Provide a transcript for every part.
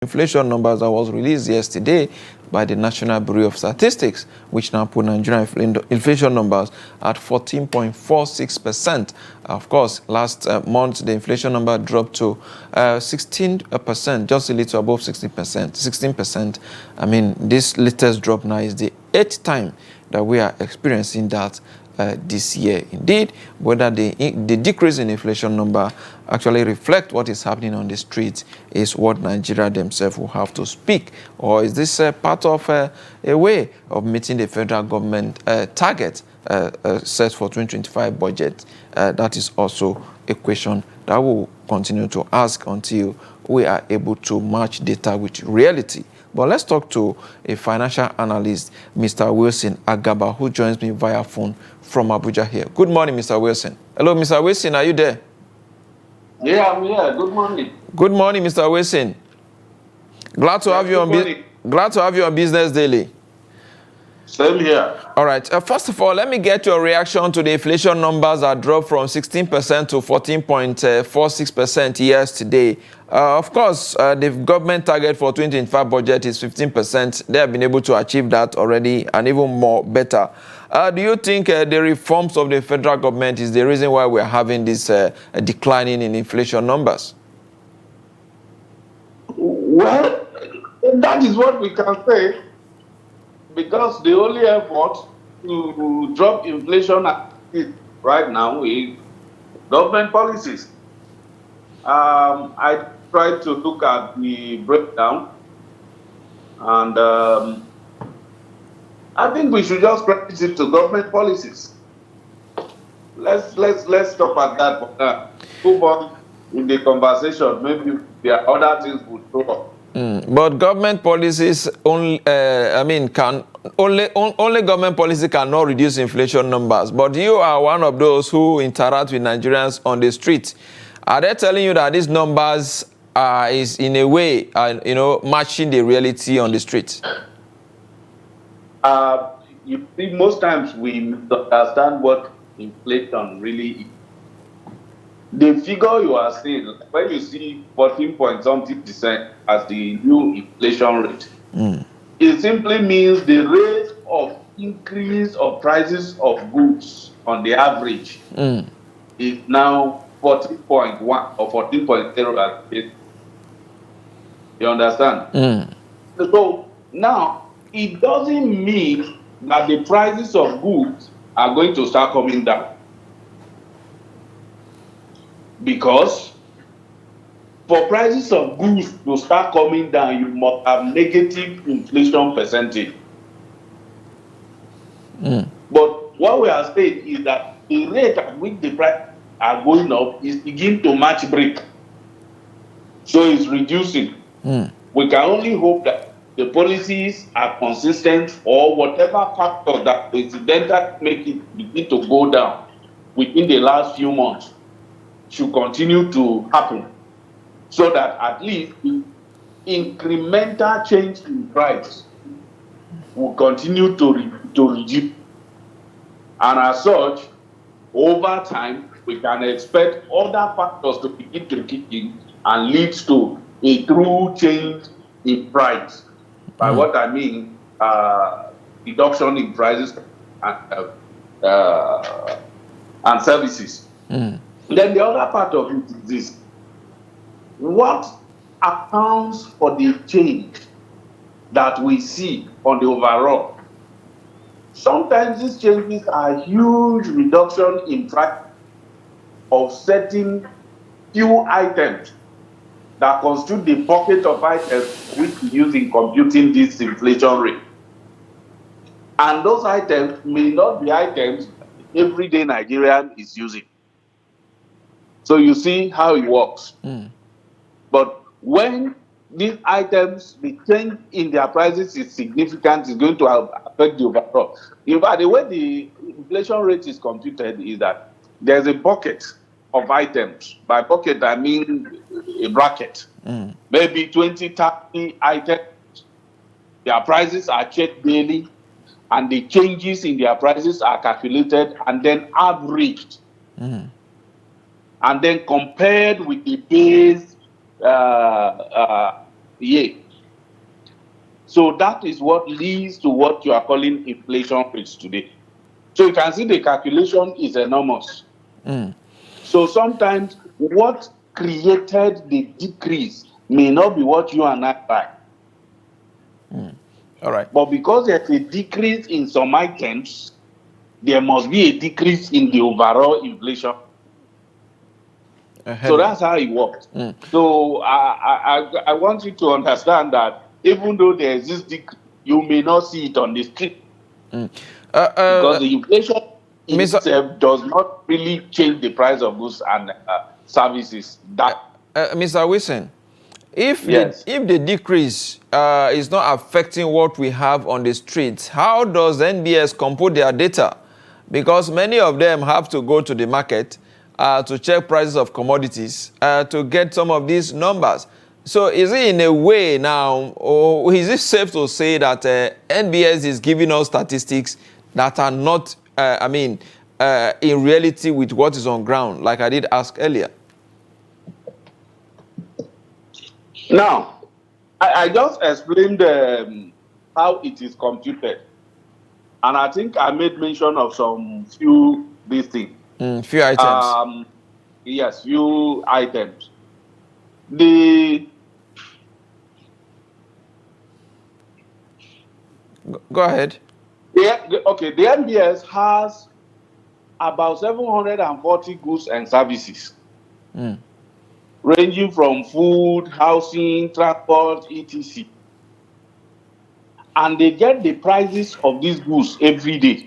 Inflation numbers that was released yesterday by the National Bureau of Statistics, which now put Nigerian inflation numbers at 14.46%. Of course, last month, the inflation number dropped to 16%, just a little above 16%. 16%. I mean, this latest drop now is the 8th time that we are experiencing that this year. Indeed, whether the decrease in inflation number actually reflect what is happening on the streets is what Nigeria themselves will have to speak. Or is this part of a way of meeting the federal government target set for 2025 budget? That is also a question that we'll continue to ask until we are able to match data with reality. But let's talk to a financial analyst, Mr. Wilson Agaba, who joins me via phone from Abuja here. Good morning, Mr. Wilson. Hello, Mr. Wilson, are you there? Yeah, I'm here. Good morning. Good morning, Mr. Wilson. Glad to have you on Business Daily. Same here. All right. First of all, let me get your reaction to the inflation numbers that dropped from 16% to 14.46% yesterday. Of course, the government target for 2025 budget is 15%. They have been able to achieve that already and even more better. Do you think the reforms of the federal government is the reason why we're having this declining in inflation numbers? Well, that is what we can say, because the only effort to drop inflation right now is government policies. I tried to look at the breakdown, and I think we should just credit it to government policies. Let's stop at that for now. Move on in the conversation. Maybe there are other things we'll throw up. But government policies only, only government policy cannot reduce inflation numbers. But you are one of those who interact with Nigerians on the street. Are they telling you that these numbers is in a way, matching the reality on the street? You see, most times we understand what inflation really is. The figure you are seeing, when you see 14.something% as the new inflation rate, it simply means the rate of increase of prices of goods on the average is now 14.1 or 14.0. You understand? So now, it doesn't mean that the prices of goods are going to start coming down. Because for prices of goods to start coming down, you must have negative inflation percentage. But what we are saying is that the rate at which the prices are going up is beginning to match break. So it's reducing. We can only hope that the policies are consistent, or whatever factor that incidental make it begin to go down within the last few months should continue to happen, so that at least incremental change in price will continue to reduce. And as such, over time, we can expect other factors to begin to kick in and lead to a true change in price. By what I mean, reduction in prices and services. Then the other part of it is this: what accounts for the change that we see on the overall? Sometimes these changes are huge reduction in price of certain few items that constitute the bucket of items which we use in computing this inflation rate. And those items may not be items everyday Nigerian is using. So you see how it works. But when these items, the change in their prices is significant, it's going to affect the overall. In fact, the way the inflation rate is computed is that there's a bucket of items. By bucket, I mean a bracket. Maybe 20, 30 items. Their prices are checked daily, and the changes in their prices are calculated and then averaged. And then compared with the base year. So that is what leads to what you are calling inflation rates today. So you can see the calculation is enormous. So sometimes what created the decrease may not be what you and I like. All right. But because there's a decrease in some items, there must be a decrease in the overall inflation. So that's how it works. So I want you to understand that even though there is this decrease, you may not see it on the street. Because the inflation itself does not really change the price of goods and services. Mr. Wilson, if yes. the decrease is not affecting what we have on the streets, how does NBS compute their data? Because many of them have to go to the market to check prices of commodities to get some of these numbers. So is it in a way now, or is it safe to say that NBS is giving us statistics that are not, in reality with what is on ground, like I did ask earlier? Now, I just explained how it is computed. And I think I made mention of some few these things. Few items. Yes, few items. Go ahead. Okay, the NBS has about 740 goods and services. Ranging from food, housing, transport, etc. And they get the prices of these goods every day.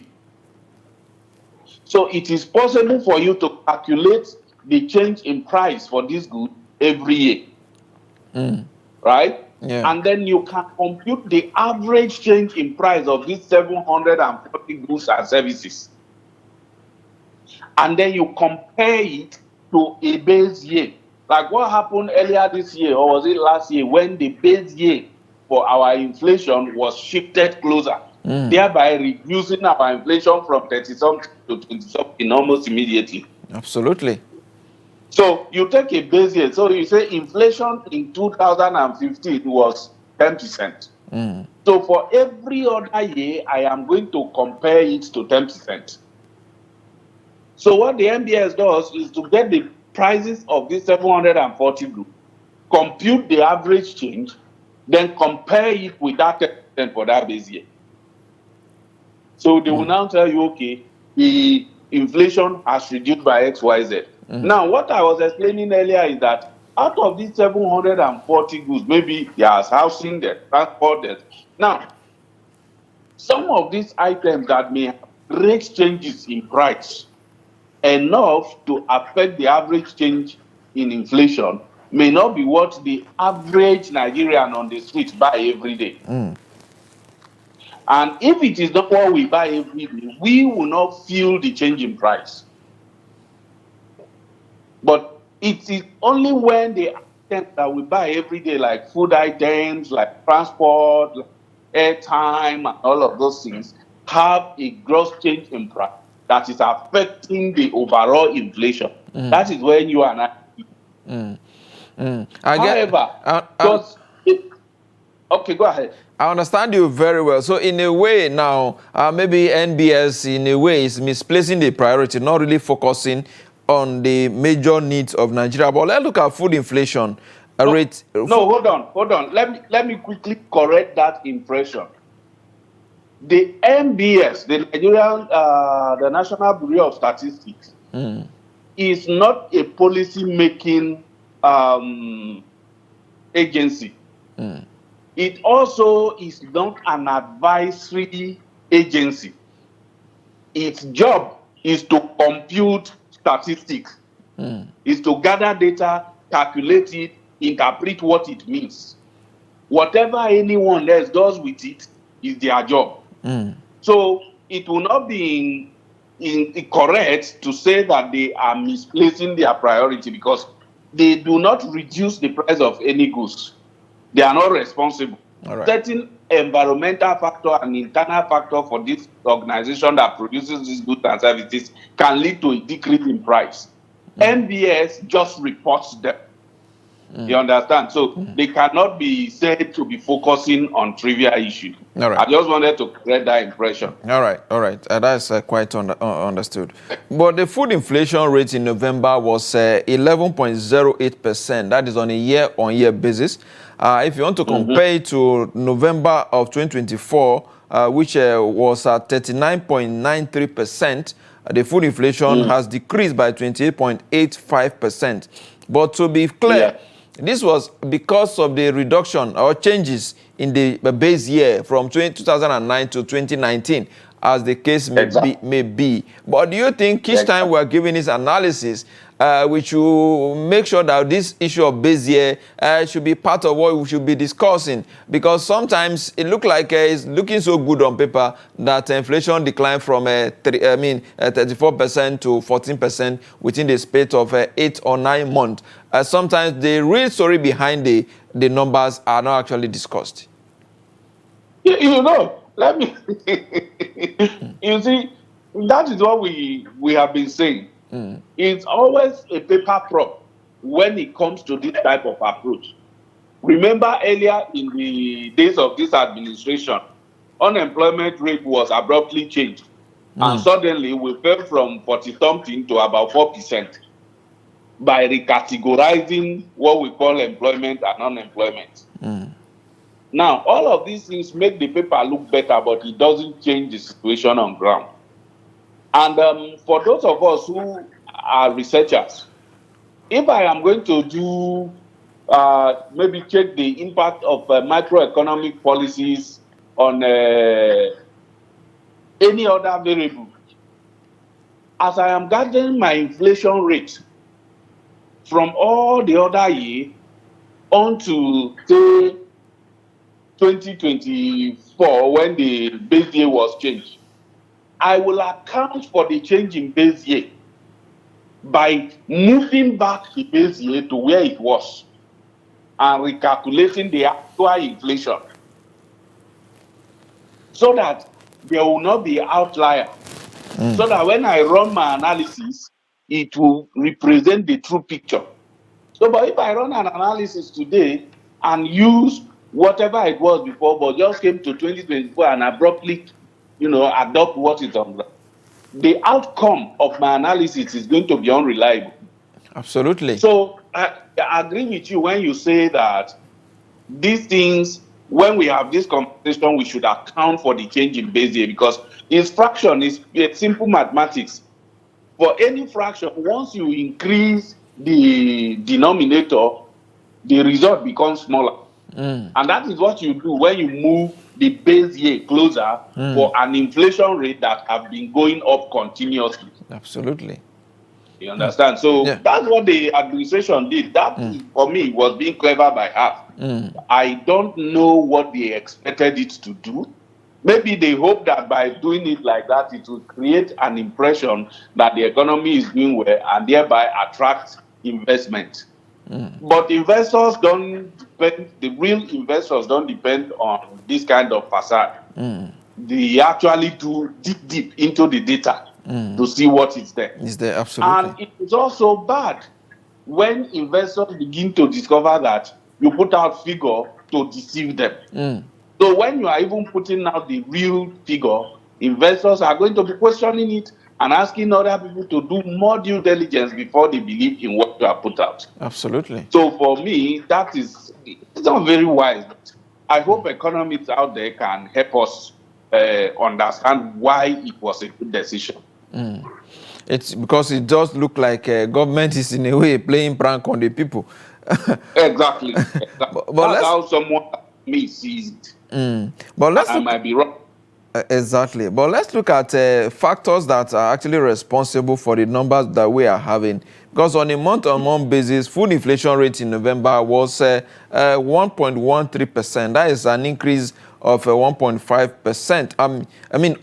So it is possible for you to calculate the change in price for this good every year. Right? Yeah. And then you can compute the average change in price of these 740 goods and services. And then you compare it to a base year. Like what happened earlier this year, or was it last year, when the base year for our inflation was shifted closer, thereby reducing our inflation from 30-something to 20-something almost immediately. Absolutely. So you take a base year. So you say inflation in 2015 was 10%. So for every other year, I am going to compare it to 10%. So what the NBS does is to get the prices of these 740 groups, compute the average change, then compare it with that 10% for that base year. So they will now tell you, okay, the inflation has reduced by XYZ. Now, what I was explaining earlier is that out of these 740 goods, maybe there's housing, there's transport, there's... Now, some of these items that may have rate changes in price enough to affect the average change in inflation may not be what the average Nigerian on the street buy every day. And if it is not what we buy every day, we will not feel the change in price. But it is only when the items that we buy every day, like food items, like transport, like airtime, and all of those things, have a gross change in price that is affecting the overall inflation. That is when you and I. However, okay, go ahead. I understand you very well. So in a way now, maybe NBS in a way is misplacing the priority, not really focusing on the major needs of Nigeria. But let's look at food inflation rate. No, hold on. Let me quickly correct that impression. The NBS, the Nigerian, the National Bureau of Statistics, is not a policy-making agency. It also is not an advisory agency. Its job is to compute statistics, is to gather data, calculate it, interpret what it means. Whatever anyone else does with it is their job. So it will not be correct to say that they are misplacing their priority, because they do not reduce the price of any goods. They are not responsible. Right. Certain environmental factor and internal factor for this organization that produces these goods and services can lead to a decrease in price. NBS just reports them. You understand? So they cannot be said to be focusing on trivial issues. All right. I just wanted to create that impression. All right, all right. That's quite understood. But the food inflation rate in November was 11.08%. That is on a year-on-year basis. If you want to compare it to November of 2024, which was at 39.93%, the food inflation has decreased by 28.85%. But to be clear, this was because of the reduction or changes in the base year from 2009 to 2019, as the case may be. But do you think each time we're giving this analysis, we should make sure that this issue of base year should be part of what we should be discussing? Because sometimes it looks like it's looking so good on paper that inflation declined from 34% to 14% within the space of 8 or 9 months. Sometimes the real story behind the numbers are not actually discussed. You know, let me. You see, that is what we have been saying. It's always a paper prop when it comes to this type of approach. Remember earlier in the days of this administration, unemployment rate was abruptly changed. And suddenly we fell from 40-something to about 4% by recategorizing what we call employment and unemployment. Now, all of these things make the paper look better, but it doesn't change the situation on ground. And for those of us who are researchers, if I am going to do maybe check the impact of microeconomic policies on any other variable, as I am gathering my inflation rate from all the other year on to say 2024, when the base year was changed, I will account for the change in base year by moving back the base year to where it was and recalculating the actual inflation, so that there will not be outlier. So that when I run my analysis, it will represent the true picture. So, but if I run an analysis today and use whatever it was before, but just came to 2024 and abruptly, adopt what is on ground, the outcome of my analysis is going to be unreliable. Absolutely. So I agree with you when you say that these things, when we have this conversation, we should account for the change in base year, because its fraction is simple mathematics. For any fraction, once you increase the denominator, the result becomes smaller. And that is what you do when you move the base year closer for an inflation rate that have been going up continuously. Absolutely. You understand? So that's what the administration did. That, for me, was being clever by half. I don't know what they expected it to do. Maybe they hope that by doing it like that, it will create an impression that the economy is doing well and thereby attract investment. But investors don't depend, the real investors don't depend on this kind of facade. They actually do deep into the data to see what is there. Is there? Absolutely. And it is also bad when investors begin to discover that you put out figure to deceive them. So when you are even putting out the real figure, investors are going to be questioning it and asking other people to do more due diligence before they believe in what you have put out. Absolutely. So for me, it's not very wise. I hope economists out there can help us understand why it was a good decision. It's because it does look like government is in a way playing prank on the people. Exactly. But that's how someone me sees it. But let's I might be wrong. Exactly. But let's look at factors that are actually responsible for the numbers that we are having. Because on a month-on-month basis, food inflation rate in November was 1.13%. That is an increase of 1.5%.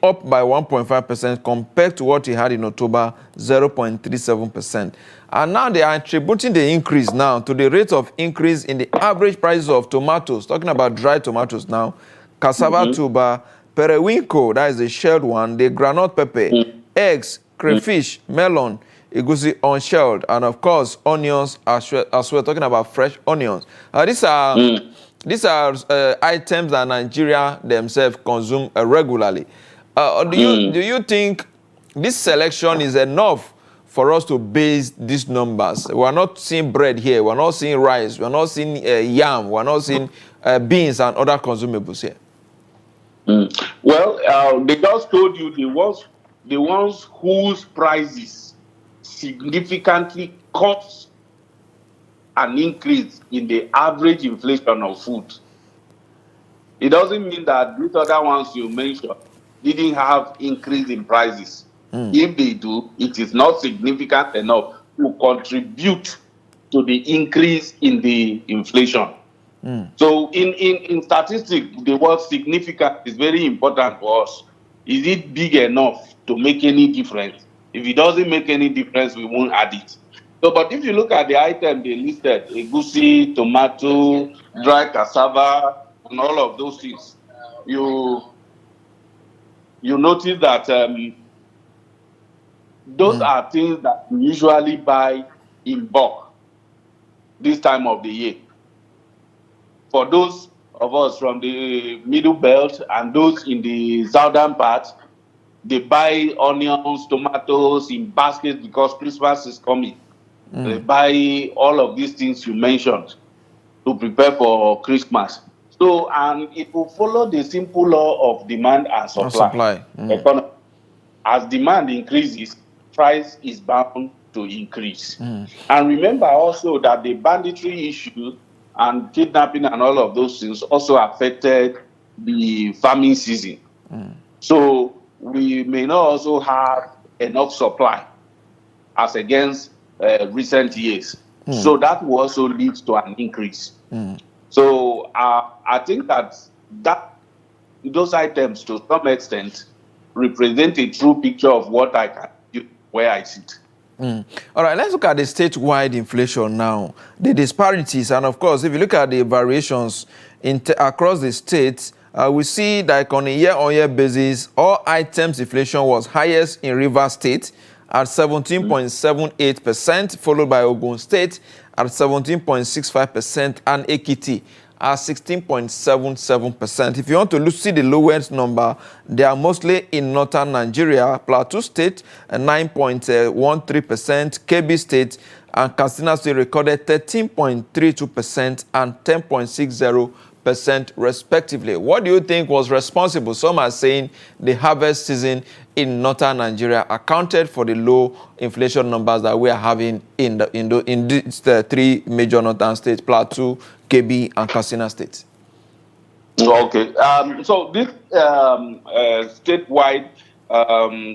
Up by 1.5% compared to what we had in October, 0.37%. And now they are attributing the increase now to the rate of increase in the average prices of tomatoes. Talking about dry tomatoes now, cassava tuber, periwinkle, that is the shelled one, the granite pepper, eggs, crayfish, melon, egusi unshelled, and of course onions as we're talking about fresh onions. These are items that Nigeria themselves consume regularly. Do you think this selection is enough for us to base these numbers? We're not seeing bread here. We're not seeing rice. We're not seeing yam. We're not seeing beans and other consumables here. Well, they just told you the ones whose prices significantly caught an increase in the average inflation of food. It doesn't mean that these other ones you mentioned didn't have increase in prices. If they do, it is not significant enough to contribute to the increase in the inflation. So in statistics, the word significant is very important for us. Is it big enough to make any difference? If it doesn't make any difference, we won't add it. So, but if you look at the item they listed, egusi, tomato, dry cassava, and all of those things, you notice that those are things that we usually buy in bulk this time of the year. For those of us from the middle belt and those in the southern part, they buy onions, tomatoes in baskets because Christmas is coming. They buy all of these things you mentioned to prepare for Christmas. So, and it will follow the simple law of demand and supply. As demand increases, price is bound to increase. And remember also that the banditry issue and kidnapping and all of those things also affected the farming season. So we may not also have enough supply as against recent years. So that will also lead to an increase. So I think that those items to some extent represent a true picture of what I can do where I sit. All right, let's look at the statewide inflation now, the disparities, and of course, if you look at the variations across the states, we see that on a year-on-year basis, all items inflation was highest in Rivers State at 17.78%, followed by Ogun State at 17.65%, and Ekiti at 16.77%. If you want to see the lowest number, they are mostly in northern Nigeria. Plateau State, 9.13%, Kebbi State and Katsina State recorded 13.32% and 10.60%, respectively. What do you think was responsible? Some are saying the harvest season in northern Nigeria accounted for the low inflation numbers that we are having in these three major northern states, Plateau, Kebbi, and Katsina State. Okay. So this statewide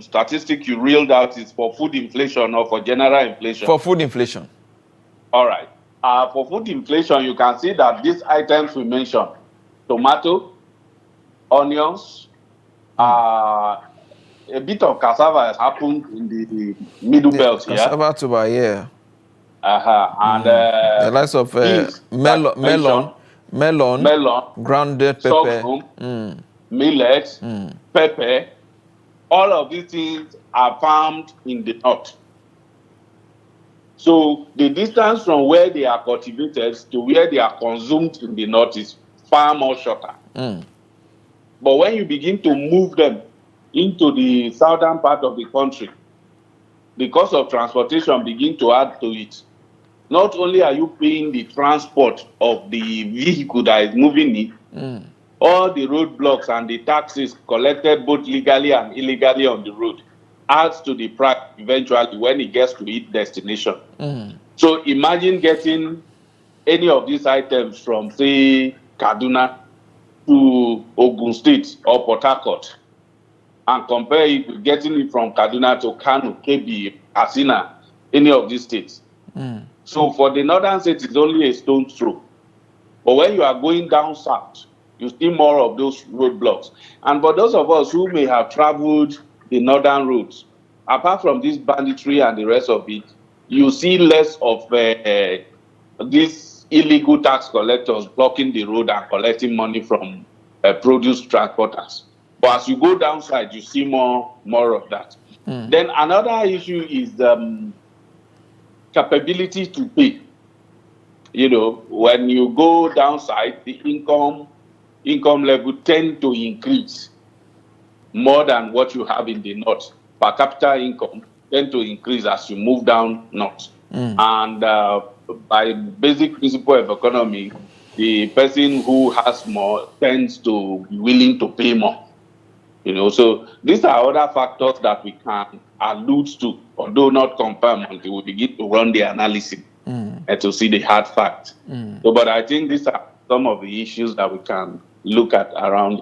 statistic you reeled out is for food inflation or for general inflation? For food inflation. All right. For food inflation, you can see that these items we mentioned, tomato, onions, a bit of cassava has happened in the middle belt here. Cassava tuber, yeah. And the likes of melon, grounded pepper, sorghum, millet, pepper. All of these things are farmed in the north. So the distance from where they are cultivated to where they are consumed in the north is far more shorter. But when you begin to move them into the southern part of the country, the cost of transportation begin to add to it. Not only are you paying the transport of the vehicle that is moving it, all the roadblocks and the taxes collected both legally and illegally on the road adds to the price eventually when it gets to its destination. So imagine getting any of these items from, say, Kaduna to Ogun State or Port Harcourt and compare it with getting it from Kaduna to Kano, Kebbi, Katsina, any of these states. So for the northern states, it's only a stone's throw. But when you are going down south, you see more of those roadblocks. And for those of us who may have traveled the northern roads, apart from this banditry and the rest of it, you see less of these illegal tax collectors blocking the road and collecting money from produce transporters. But as you go downside, you see more of that. Then another issue is capability to pay. When you go downside, the income level tend to increase more than what you have in the north. Per capita income tend to increase as you move down north. And by basic principle of economy, the person who has more tends to be willing to pay more. So these are other factors that we can allude to, although not confirm until we begin to run the analysis and to see the hard facts. So, but I think these are some of the issues that we can look at around.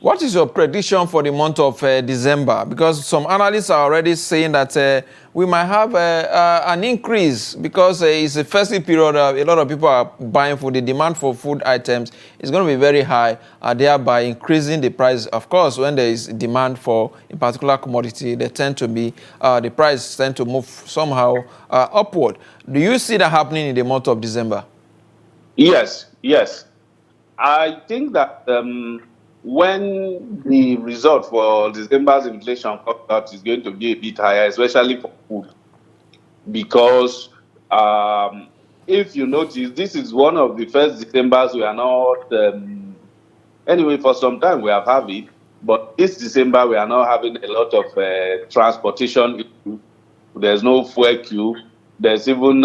What is your prediction for the month of December? Because some analysts are already saying that we might have an increase because it's a festive period. A lot of people are buying food. The demand for food items is going to be very high, thereby increasing the price. Of course, when there is demand for a particular commodity, they tend to be the price tend to move somehow upward. Do you see that happening in the month of December? Yes. I think that when the result for December's inflation comes out is going to be a bit higher, especially for food, because if you notice, this is one of the first Decembers we are not. Anyway, for some time we have had it, but this December we are now having a lot of transportation issue. There's no fuel queue. There's even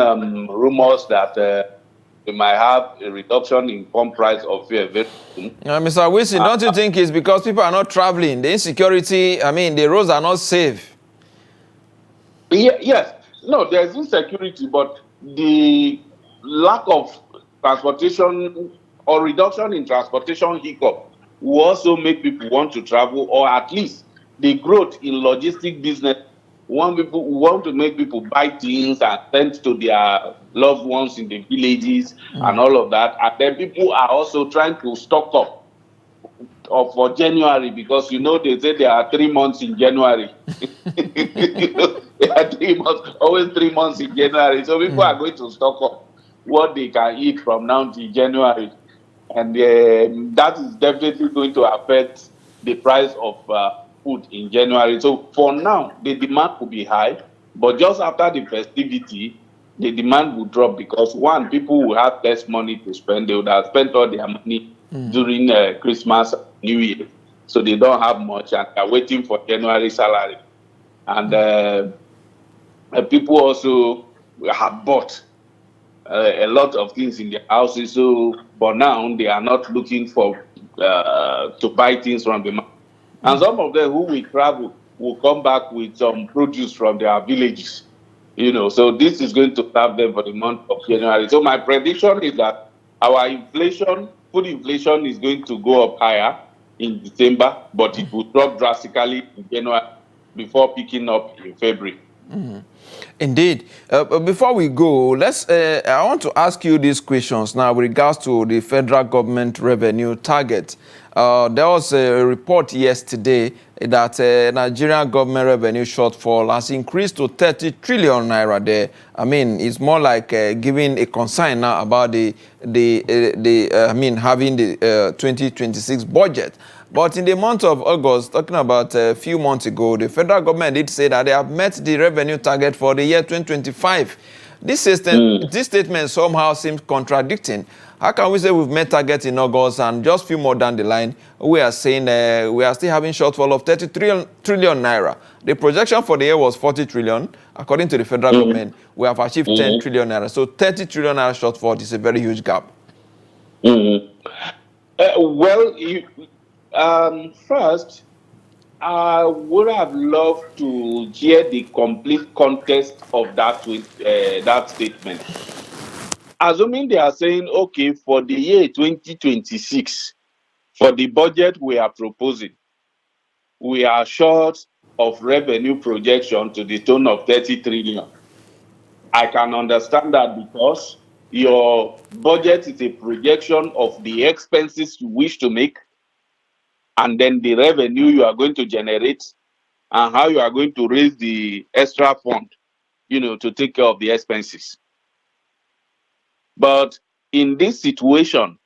rumors that we might have a reduction in pump price of fuel very soon. Mr. Wilson, don't you think it's because people are not traveling? The insecurity, the roads are not safe. Yes. No, there's insecurity, but the lack of transportation or reduction in transportation hiccup will also make people want to travel, or at least the growth in logistic business want to make people buy things and send to their loved ones in the villages and all of that. And then people are also trying to stock up for January, because they say there are 3 months in January. There are 3 months, always 3 months in January. So people are going to stock up what they can eat from now to January. And that is definitely going to affect the price of food in January. So for now, the demand will be high, but just after the festivity, the demand will drop because, one, people will have less money to spend. They would have spent all their money during Christmas, New Year. So they don't have much and they're waiting for January salary. And people also have bought a lot of things in their houses. So, but now they are not looking for to buy things from the market. And some of them who will travel will come back with some produce from their villages. So this is going to serve them for the month of January. So my prediction is that our food inflation is going to go up higher in December, but it will drop drastically in January before picking up in February. Indeed. Before we go, I want to ask you these questions now with regards to the federal government revenue target. There was a report yesterday that Nigerian government revenue shortfall has increased to 30 trillion naira there. It's more like giving a concern now about having the 2026 budget. But in the month of August, talking about a few months ago, the federal government did say that they have met the revenue target for the year 2025. This statement somehow seems contradicting. How can we say we've met target in August and just a few more down the line, we are saying we are still having shortfall of 30 trillion naira. The projection for the year was 40 trillion. According to the federal government, we have achieved 10 trillion naira. So 30 trillion naira shortfall is a very huge gap. First, I would have loved to hear the complete context of that statement. Assuming they are saying, okay, for the year 2026, for the budget we are proposing, we are short of revenue projection to the tune of 30 trillion. I can understand that because your budget is a projection of the expenses you wish to make, and then the revenue you are going to generate, and how you are going to raise the extra fund, to take care of the expenses. But in this situation,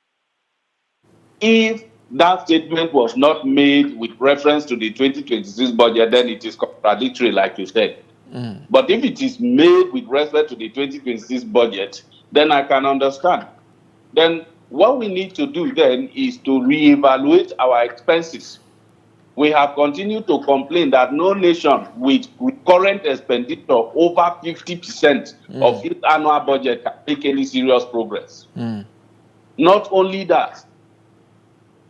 if that statement was not made with reference to the 2026 budget, then it is contradictory, like you said. But if it is made with respect to the 2026 budget, then I can understand. Then what we need to do then is to reevaluate our expenses. We have continued to complain that no nation with current expenditure over 50% of its annual budget can make any serious progress. Not only that,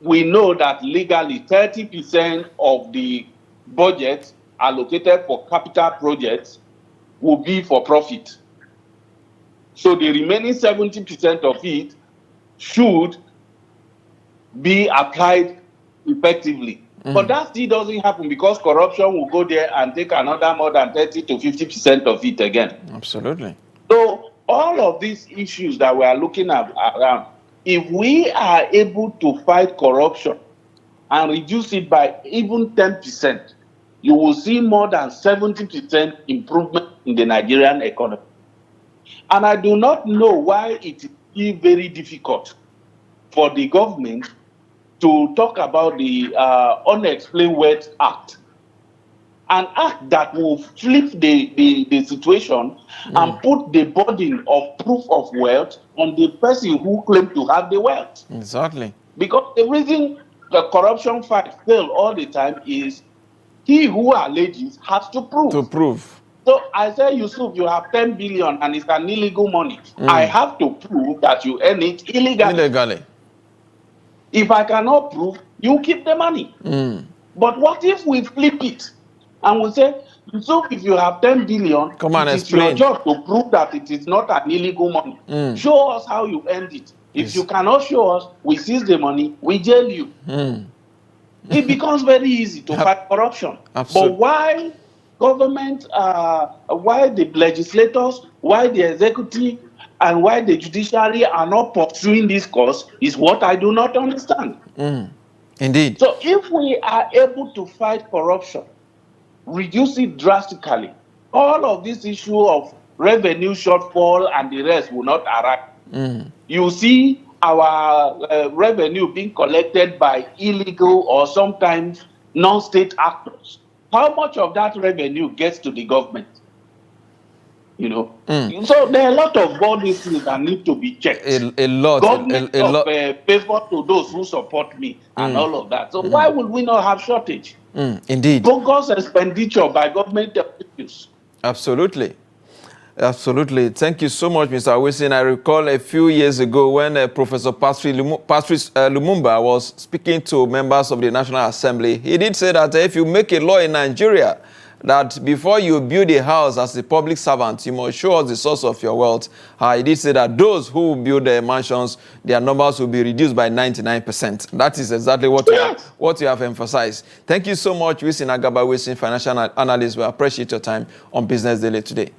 we know that legally 30% of the budget allocated for capital projects will be for profit. So the remaining 70% of it should be applied effectively. But that still doesn't happen because corruption will go there and take another more than 30 to 50% of it again. Absolutely. So all of these issues that we are looking at around, if we are able to fight corruption and reduce it by even 10%, you will see more than 70% improvement in the Nigerian economy. And I do not know why it is very difficult for the government to talk about the Unexplained Wealth Act, an act that will flip the situation and put the burden of proof of wealth on the person who claims to have the wealth. Exactly. Because the reason the corruption fight fail all the time is he who alleges has to prove. To prove. So I say, Yusuf, you have 10 billion and it's an illegal money. I have to prove that you earn it illegally. If I cannot prove, you keep the money. But what if we flip it and we say, so if you have 10 billion, come on, it's your job to prove that it is not an illegal money. Show us how you earned it. If you cannot show us, we seize the money, we jail you. It becomes very easy to fight corruption. Absolutely. But why government, why the legislators, why the executive, and why the judiciary are not pursuing this cause is what I do not understand. Indeed. So if we are able to fight corruption, reduce it drastically, all of this issue of revenue shortfall and the rest will not arise. You see our revenue being collected by illegal or sometimes non-state actors. How much of that revenue gets to the government? You know, so there are a lot of bodies that need to be checked. A lot. Government of favor to those who support me and all of that. So why would we not have shortage? Indeed. Bogus expenditure by government officials. Absolutely. Absolutely. Thank you so much, Mr. Wilson. I recall a few years ago when Professor Patrice Lumumba was speaking to members of the National Assembly. He did say that if you make a law in Nigeria, that before you build a house as a public servant, you must show us the source of your wealth. He did say that those who build their mansions, their numbers will be reduced by 99%. That is exactly what you have emphasized. Thank you so much, Wilson Agaba, Wilson Financial Analyst. We appreciate your time on Business Daily today.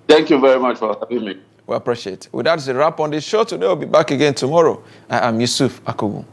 Thank you very much for having me. We appreciate it. With that, it's a wrap on this show today. We'll be back again tomorrow. I am Yusuf Akubu.